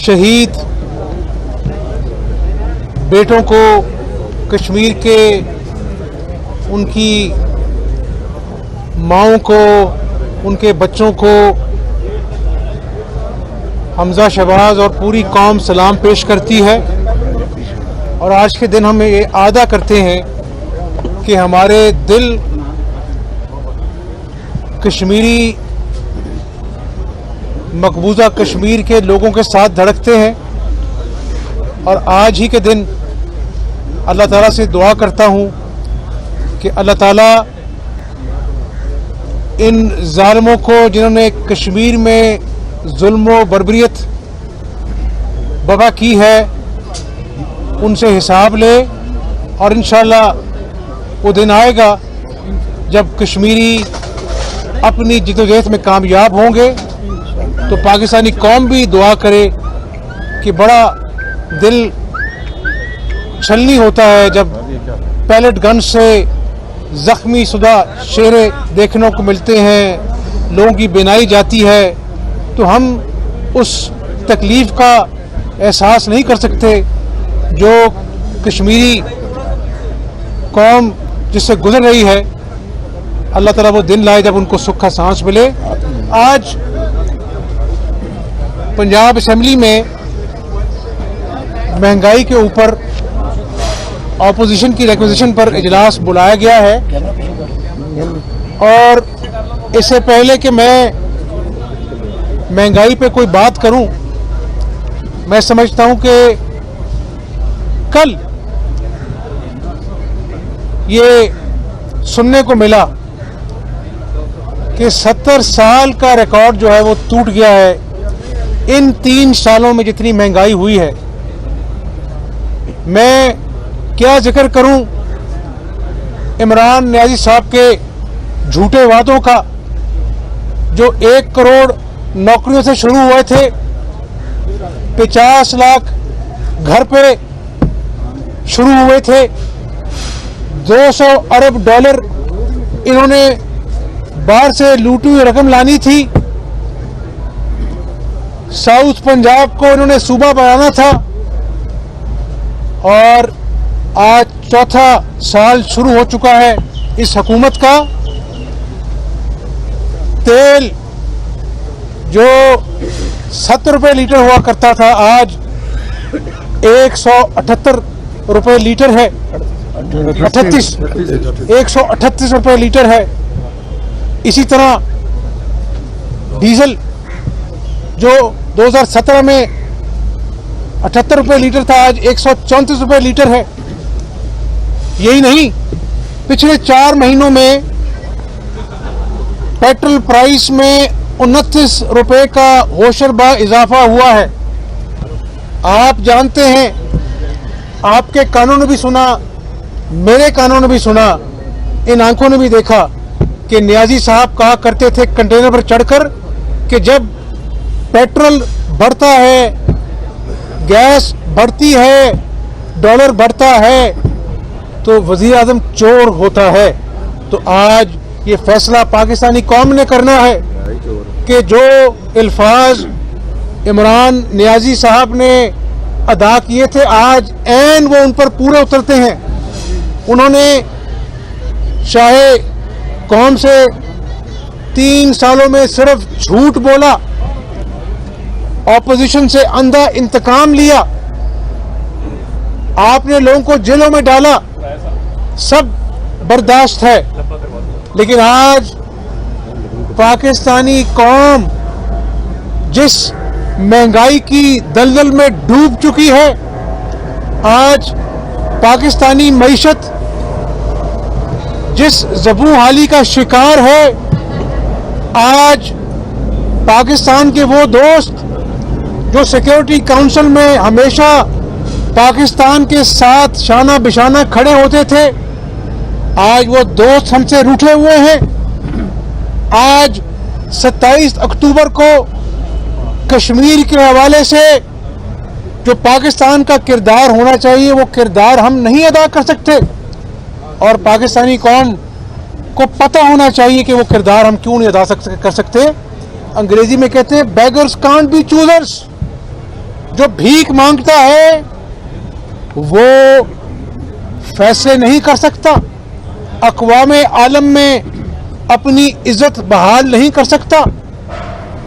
शहीद बेटों को, कश्मीर के उनकी माँओं को, उनके बच्चों को हमजा शहबाज और पूरी कौम सलाम पेश करती है। और आज के दिन हम ये आदा करते हैं कि हमारे दिल कश्मीरी मकबूजा कश्मीर के लोगों के साथ धड़कते हैं। और आज ही के दिन अल्लाह ताला से दुआ करता हूँ कि अल्लाह ताला इन जालिमों को, जिन्होंने कश्मीर में जुल्म व बर्बरियत बर्पा की है, उनसे हिसाब ले। और इंशाअल्लाह वो दिन आएगा जब कश्मीरी अपनी जिद्दोजहद में कामयाब होंगे। तो पाकिस्तानी कौम भी दुआ करे कि बड़ा दिल छलनी होता है जब पैलेट गन से ज़ख्मी शुदा चेहरे देखने को मिलते हैं, लोगों की बिनाई जाती है। तो हम उस तकलीफ़ का एहसास नहीं कर सकते जो कश्मीरी कौम जिससे गुजर रही है। अल्लाह ताला वो दिन लाए जब उनको सुख का सांस मिले। आज पंजाब असेंबली में महंगाई के ऊपर ऑपोजिशन की रिक्वेजिशन पर इजलास बुलाया गया है। और इससे पहले कि मैं महंगाई पे कोई बात करूं, मैं समझता हूं कि कल ये सुनने को मिला कि 70 साल का रिकॉर्ड जो है वो टूट गया है। इन 3 सालों में जितनी महंगाई हुई है, मैं क्या जिक्र करूं इमरान नियाज़ी साहब के झूठे वादों का, जो 1 करोड़ नौकरियों से शुरू हुए थे, 50 लाख घर पे शुरू हुए थे, 200 अरब डॉलर इन्होंने बाहर से लूटी हुई रकम लानी थी, साउथ पंजाब को इन्होंने सूबा बनाना था। और आज चौथा साल शुरू हो चुका है इस हुकूमत का। तेल जो 70 रुपये लीटर हुआ करता था, आज 178 रुपये लीटर है। 138 रुपये लीटर है। इसी तरह डीजल जो 2017 में 78 रुपये लीटर था, आज 134 रुपये लीटर है। यही नहीं, पिछले 4 महीनों में पेट्रोल प्राइस में 29 रुपये का होशरबा इजाफा हुआ है। आप जानते हैं, आपके कानों ने भी सुना, मेरे कानों ने भी सुना, इन आंखों ने भी देखा कि नियाज़ी साहब कहा करते थे कंटेनर पर चढ़कर कि जब पेट्रोल बढ़ता है, गैस बढ़ती है, डॉलर बढ़ता है, तो वज़ीर आज़म चोर होता है। तो आज ये फैसला पाकिस्तानी कौम ने करना है कि जो अल्फाज इमरान नियाज़ी साहब ने अदा किए थे, आज ऐन वो उन पर पूरे उतरते हैं। उन्होंने चाहे कौम से 3 सालों में सिर्फ झूठ बोला, ऑपोजिशन से अंधा इंतकाम लिया, आपने लोगों को जेलों में डाला, सब बर्दाश्त है। लेकिन आज पाकिस्तानी कौम जिस महंगाई की दलदल में डूब चुकी है, आज पाकिस्तानी मईशत जिस ज़बू हाली का शिकार है, आज पाकिस्तान के वो दोस्त जो सिक्योरिटी काउंसिल में हमेशा पाकिस्तान के साथ शाना बिशाना खड़े होते थे, आज वो दोस्त हमसे रूठे हुए हैं। आज 27 अक्टूबर को कश्मीर के हवाले से जो पाकिस्तान का किरदार होना चाहिए, वो किरदार हम नहीं अदा कर सकते। और पाकिस्तानी कौम को पता होना चाहिए कि वो किरदार हम क्यों नहीं अदा कर सकते। अंग्रेजी में कहते हैं बेगर्स कांट बी चूजर्स। जो भीख मांगता है वो फैसले नहीं कर सकता, अक़वामे आलम में अपनी इज्जत बहाल नहीं कर सकता।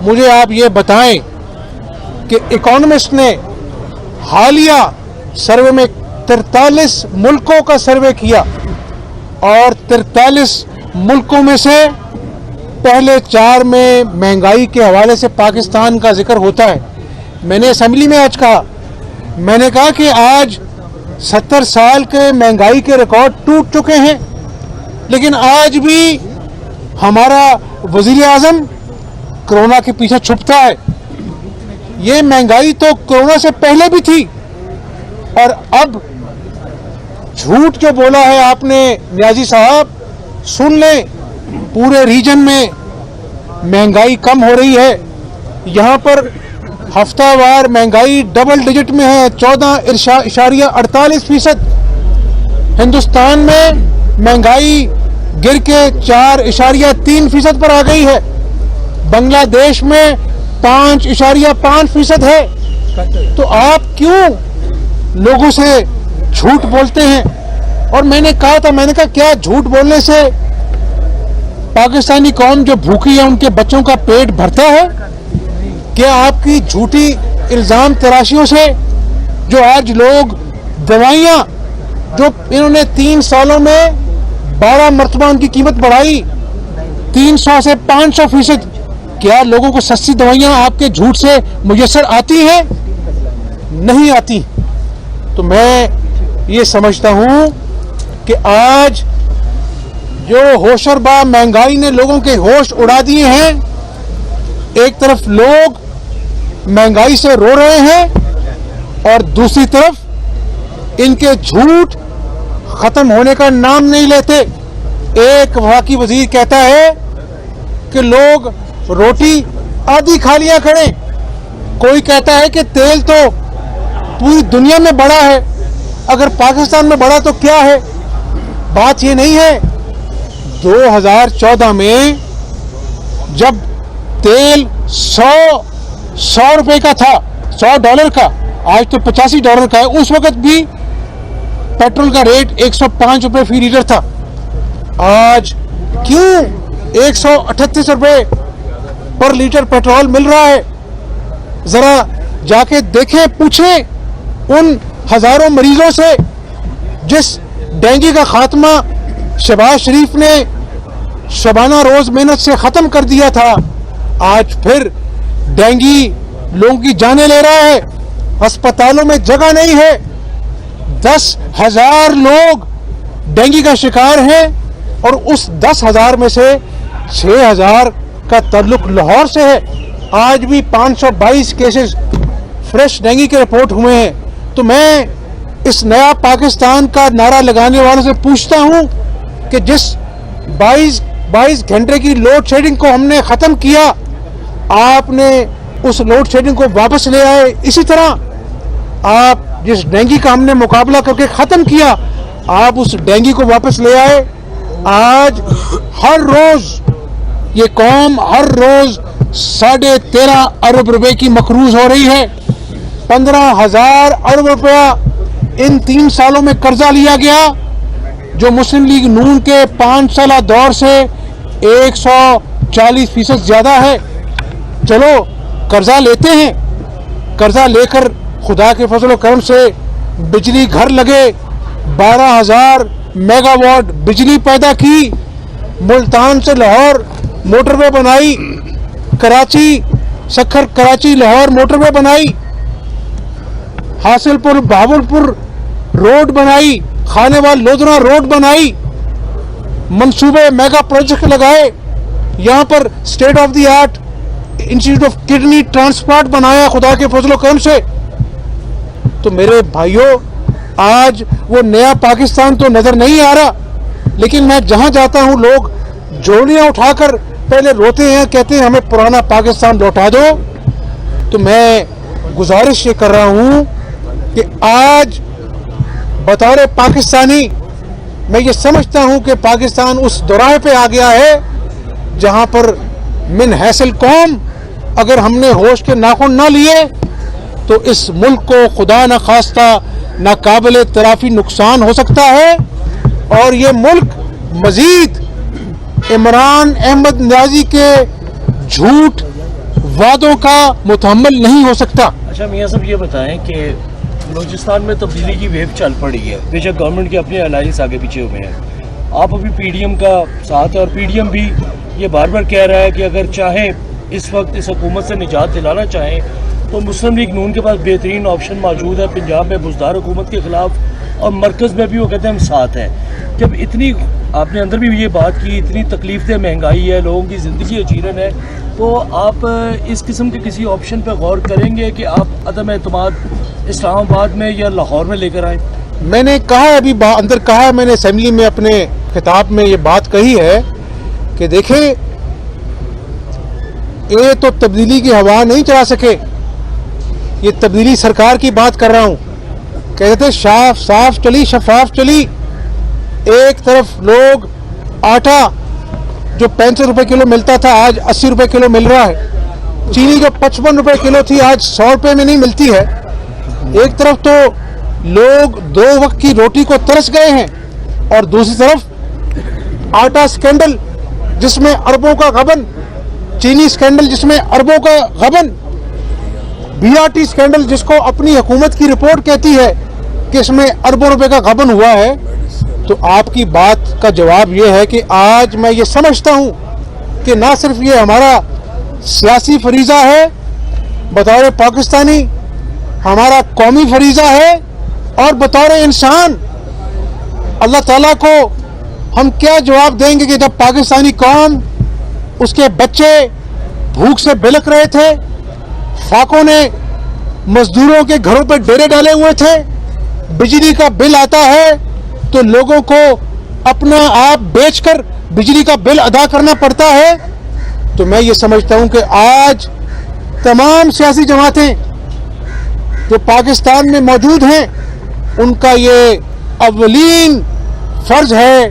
मुझे आप ये बताएं कि इकोनॉमिस्ट ने हालिया सर्वे में 43 मुल्कों का सर्वे किया और 43 मुल्कों में से पहले 4 में महंगाई के हवाले से पाकिस्तान का जिक्र होता है। मैंने असेंबली में आज कहा, मैंने कहा कि आज 70 साल के महंगाई के रिकॉर्ड टूट चुके हैं, लेकिन आज भी हमारा वजीर आज़म कोरोना के पीछे छुपता है। ये महंगाई तो कोरोना से पहले भी थी और अब झूठ जो बोला है आपने न्याजी साहब, सुन लें, पूरे रीजन में महंगाई कम हो रही है। यहाँ पर हफ्तावार महंगाई डबल डिजिट में है, 14.48%। हिंदुस्तान में महंगाई गिर के 4.3% पर आ गई है। बांग्लादेश में 5.5% है। तो आप क्यों लोगों से झूठ बोलते हैं? और मैंने कहा क्या झूठ बोलने से पाकिस्तानी कौम जो भूखी है उनके बच्चों का पेट भरता है? क्या आपकी झूठी इल्जाम तराशियों से जो आज लोग दवाइयां जो इन्होंने 3 सालों में 12 मरतबा उनकी कीमत बढ़ाई 300 से 500%, क्या लोगों को सस्ती दवाइयां आपके झूठ से मुयस्सर आती हैं? नहीं आती। तो मैं ये समझता हूं कि आज जो होशरबा महंगाई ने लोगों के होश उड़ा दिए हैं, एक तरफ लोग महंगाई से रो रहे हैं और दूसरी तरफ इनके झूठ खत्म होने का नाम नहीं लेते। एक वफाकी वजीर कहता है कि लोग रोटी आधी खा लिया करें, कोई कहता है कि तेल तो पूरी दुनिया में बढ़ा है, अगर पाकिस्तान में बढ़ा तो क्या है। बात ये नहीं है। 2014 में जब तेल 100 रुपए का था, $100 का, आज तो $85 का है, उस वक्त भी पेट्रोल का रेट 105 रुपए फी लीटर था। आज क्यों 138 रुपए पर लीटर पेट्रोल मिल रहा है? जरा जाके देखें, पूछें उन हजारों मरीजों से जिस डेंगू का खात्मा शहबाज शरीफ ने शबाना रोज मेहनत से खत्म कर दिया था, आज फिर डेंगू लोगों की जानें ले रहा है। अस्पतालों में जगह नहीं है। 10,000 लोग डेंगू का शिकार हैं और उस 10,000 में से 6,000 का ताल्लुक लाहौर से है। आज भी 522 केसेस फ्रेश डेंगू के रिपोर्ट हुए हैं। तो मैं इस नया पाकिस्तान का नारा लगाने वालों से पूछता हूं कि जिस 22 घंटे की लोड शेडिंग को हमने खत्म किया, आपने उस लोड शेडिंग को वापस ले आए। इसी तरह आप जिस डेंगू का हमने मुकाबला करके खत्म किया, आप उस डेंगू को वापस ले आए। आज हर रोज ये कौम हर रोज 13.5 अरब रुपए की मकरूज हो रही है। 15,000 अरब रुपया इन 3 सालों में कर्जा लिया गया, जो मुस्लिम लीग नून के 5 साल दौर से 140% ज्यादा है। चलो कर्जा लेते हैं, कर्जा लेकर खुदा के फजल करम से बिजली घर लगे, 12,000 मेगावाट बिजली पैदा की, मुल्तान से लाहौर मोटरवे बनाई, कराची सखर कराची लाहौर मोटरवे बनाई, हासिलपुर बहावलपुर रोड बनाई, खानेवाल लोधरा रोड बनाई, मंसूबे मेगा प्रोजेक्ट लगाए, यहाँ पर state of the art institute of kidney transplant बनाया खुदा के फजल करम से। तो मेरे भाइयों, आज वो नया पाकिस्तान तो नजर नहीं आ रहा, लेकिन मैं जहां जाता हूं लोग झोलियां उठाकर पहले रोते हैं, कहते हैं हमें पुराना पाकिस्तान लौटा दो। तो मैं गुजारिश ये कर रहा हूं कि आज बतौर पाकिस्तानी मैं ये समझता हूं कि पाकिस्तान उस दौराहे पे आ गया है जहां पर मिन हैसल कौम अगर हमने होश के नाखून ना लिए तो इस मुल्क को खुदा न खास्ता नाकाबिल तराफी नुकसान हो सकता है और ये मुल्क मजीद इमरान अहमद न्याजी के झूठ वादों का मुतहम्मिल नहीं हो सकता। अच्छा मियाँ साहब, ये बताएं कि बलूचिस्तान में तब्दीली की वेव चल पड़ी है, बेशक गवर्नमेंट के अपने अलायंस आगे पीछे हुए हैं, आप अभी पीडीएम का साथ है और पीडीएम भी ये बार बार कह रहा है कि अगर चाहे इस वक्त इस हुकूमत से निजात दिलाना चाहें तो मुस्लिम लीग नून के पास बेहतरीन ऑप्शन मौजूद है पंजाब में बुज़दार हुकूमत के ख़िलाफ़ और मरकज़ में भी वो कहते हैं हम साथ हैं। जब इतनी आपने अंदर भी ये बात की, इतनी तकलीफ़ महंगाई है, लोगों की ज़िंदगी अचीरन है, तो आप इस किस्म के किसी ऑप्शन पर गौर करेंगे कि आप अदम एतमाद इस्लामाबाद में या लाहौर में लेकर आएँ? मैंने कहा है, अभी अंदर कहा है, मैंने असेंबली में अपने खिताब में ये बात कही है कि देखें, ये तो तब्दीली की हवा नहीं चला सके, ये तब्दीली सरकार की बात कर रहा हूँ। कहते थे साफ चली शफाफ चली। एक तरफ लोग आटा जो 65 रुपए किलो मिलता था आज 80 रुपए किलो मिल रहा है, चीनी जो 55 रुपए किलो थी आज 100 रुपए में नहीं मिलती है। एक तरफ तो लोग 2 वक्त की रोटी को तरस गए हैं और दूसरी तरफ आटा स्कैंडल जिसमें अरबों का गबन, चीनी स्कैंडल जिसमें अरबों का गबन, बीआरटी स्कैंडल जिसको अपनी हुकूमत की रिपोर्ट कहती है कि इसमें अरबों रुपए का गबन हुआ है। तो आपकी बात का जवाब यह है कि आज मैं ये समझता हूं कि ना सिर्फ ये हमारा सियासी फरीज़ा है, बतौर पाकिस्तानी हमारा कौमी फरीज़ा है और बतौर इंसान अल्लाह ताला को हम क्या जवाब देंगे कि जब पाकिस्तानी कौम, उसके बच्चे भूख से बिलख रहे थे, फाकों ने मजदूरों के घरों पर डेरे डाले हुए थे, बिजली का बिल आता है तो लोगों को अपना आप बेचकर बिजली का बिल अदा करना पड़ता है। तो मैं ये समझता हूं कि आज तमाम सियासी जमातें जो पाकिस्तान में मौजूद हैं, उनका ये अव्वलीन फर्ज है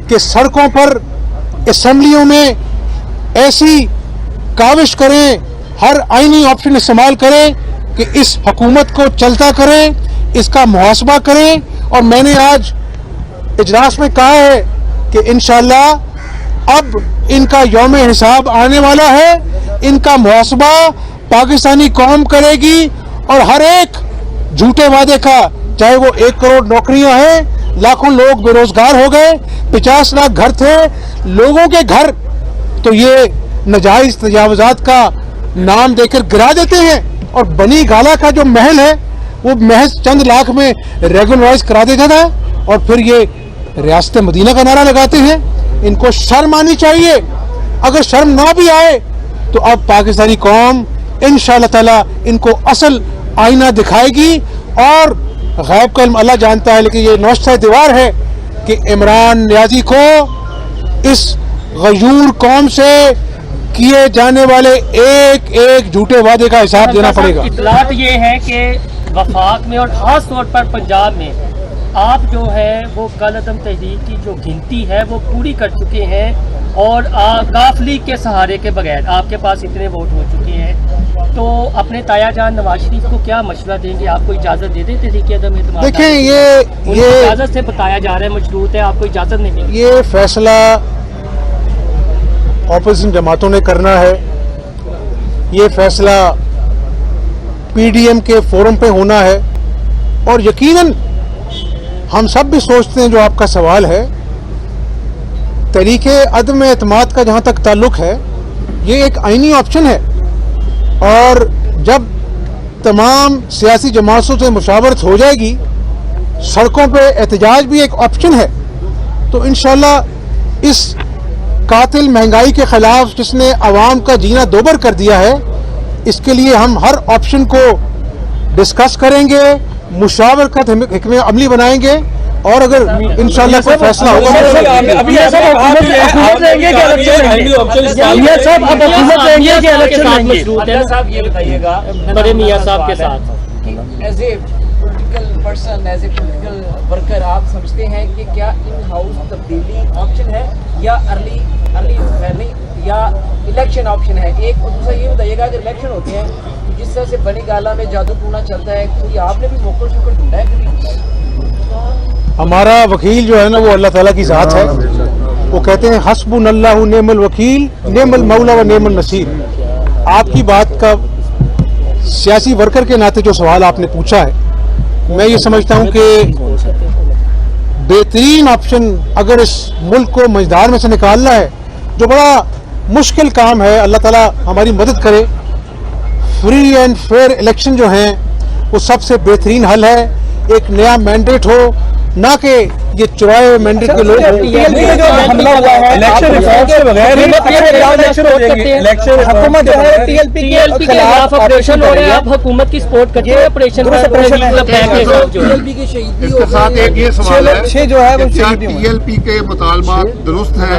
कि सड़कों पर, असेंबलियों में ऐसी काविश करें, हर आईनी ऑप्शन इस्तेमाल करें कि इस हुकूमत को चलता करें, इसका मुहासबा करें। और मैंने आज इजलास में कहा है कि इंशाअल्लाह अब इनका यौम हिसाब आने वाला है, इनका मुहासबा पाकिस्तानी कौम करेगी और हर एक झूठे वादे का, चाहे वो 1 करोड़ नौकरियां हैं, लाखों लोग बेरोजगार हो गए, 50 लाख घर थे, लोगों के घर तो ये नाजायज तजावजात का नाम देकर गिरा देते हैं और बनी गाला का जो महल है वो महज चंद लाख में रेगुलराइज करा देता था और फिर ये रियासत मदीना का नारा लगाते हैं। इनको शर्म आनी चाहिए। अगर शर्म ना भी आए तो अब पाकिस्तानी कौम इंशाअल्लाह ताला इनको असल आईना दिखाएगी और गैब का इल्म अल्लाह जानता है, लेकिन ये नौशा दीवार है कि इमरान न्याजी को इस गयूर कौम से किए जाने वाले एक एक झूठे वादे का हिसाब देना पड़ेगा। इतलात ये है कि वफाक में और खास तौर पर पंजाब में आप जो है वो कल अदम तहरीक की जो गिनती है वो पूरी कर चुके हैं और काफली के सहारे के बगैर आपके पास इतने वोट हो चुके हैं। तो अपने ताया जान नवाज शरीफ को क्या मशवरा देंगे? आपको इजाज़त दे दें तहरीक अदम एतमाद? देखें, ये इजाज़त से बताया जा रहा है मशरूत है, आपको इजाज़त नहीं मिली। ये फैसला ऑपोजिशन जमातों ने करना है, ये फैसला पीडीएम के फोरम पे होना है और यकीनन हम सब भी सोचते हैं जो आपका सवाल है, तरीके अदम एतमाद का जहाँ तक ताल्लुक है ये एक आईनी ऑप्शन है और जब तमाम सियासी जमातों से मुशावरत हो जाएगी, सड़कों पे एहतजाज भी एक ऑप्शन है, तो इंशाल्लाह इस कातिल महंगाई के खिलाफ जिसने अवाम का जीना दोबर कर दिया है, इसके लिए हम हर ऑप्शन को डिस्कस करेंगे, मुशावरत हिकमे अमली बनाएंगे और अगर इंशाल्लाह कोई फैसला होगा ये बताइएगा बड़े मियां साहब के साथ as a political person, as a political worker, आप समझते हैं कि क्या इन हाउस तब्दीली ऑप्शन है या अर्ली या इलेक्शन ऑप्शन है? एक और दूसरा ये बताइएगा, अगर इलेक्शन होते हैं जिस तरह से बनी गाला में जादू टूना चलता है, कोई आपने भी मोकर शोकर ढूंढा है कभी? हमारा वकील जो है ना वो अल्लाह ताला की ज़ात है। वो कहते हैं हस्बुनल्लाहु नेमल वकील नेमल मौला व नेमल नसीर। आपकी बात का सियासी वर्कर के नाते जो सवाल आपने पूछा है, मैं ये समझता हूँ कि बेहतरीन ऑप्शन अगर इस मुल्क को मझधार में से निकालना है, जो बड़ा मुश्किल काम है, अल्लाह ताला हमारी मदद करे, फ्री एंड फेयर इलेक्शन जो हैं वो सबसे बेहतरीन हल है। एक नया मैंडेट हो, ना कि ये चुराए हुए मैंडेट के लोग हों। जो हमला हुआ है इलेक्शन रिफॉर्म के बगैर इलेक्शन हुकूमत जो है टीएलपी के खिलाफ ऑपरेशन हो रहे हैं, आप हुकूमत की सपोर्ट करते हैं ऑपरेशन टीएलपी के शहीद भी हो इसके साथ एक ये सवाल है छह जो है वो कि क्या टीएलपी के मुतालबात दुरुस्त हैं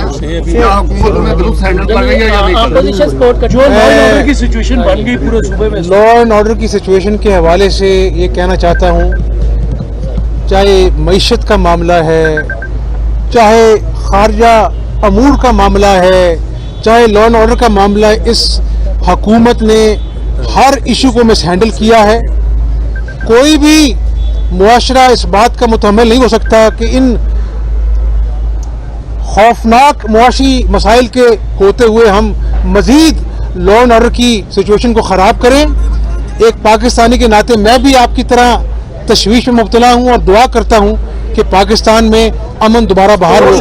या हुकूमत उन्हें दुरुस्त हैंडल कर रही है या नहीं कर रही? अपोजिशन सपोर्ट करते जो लॉ एंड ऑर्डर की सिचुएशन बन गई पूरे सूबे में, लॉ एंड ऑर्डर की सिचुएशन के हवाले से ये कहना चाहता हूँ, चाहे मईशत का मामला है, चाहे खारजा अमूर का मामला है, चाहे लॉ एंड ऑर्डर का मामला है, इस हुकूमत ने हर इशू को मिस हैंडल किया है। कोई भी मुआशरा इस बात का मुतहम्मिल नहीं हो सकता कि इन खौफनाक मुआशी मसाइल के होते हुए हम मजीद लॉ एंड ऑर्डर की सिचुएशन को ख़राब करें। एक पाकिस्तानी के नाते मैं भी आपकी तरह तशवीश में मुब्तला हूँ और दुआ करता हूँ कि पाकिस्तान में अमन दोबारा बहाल हो।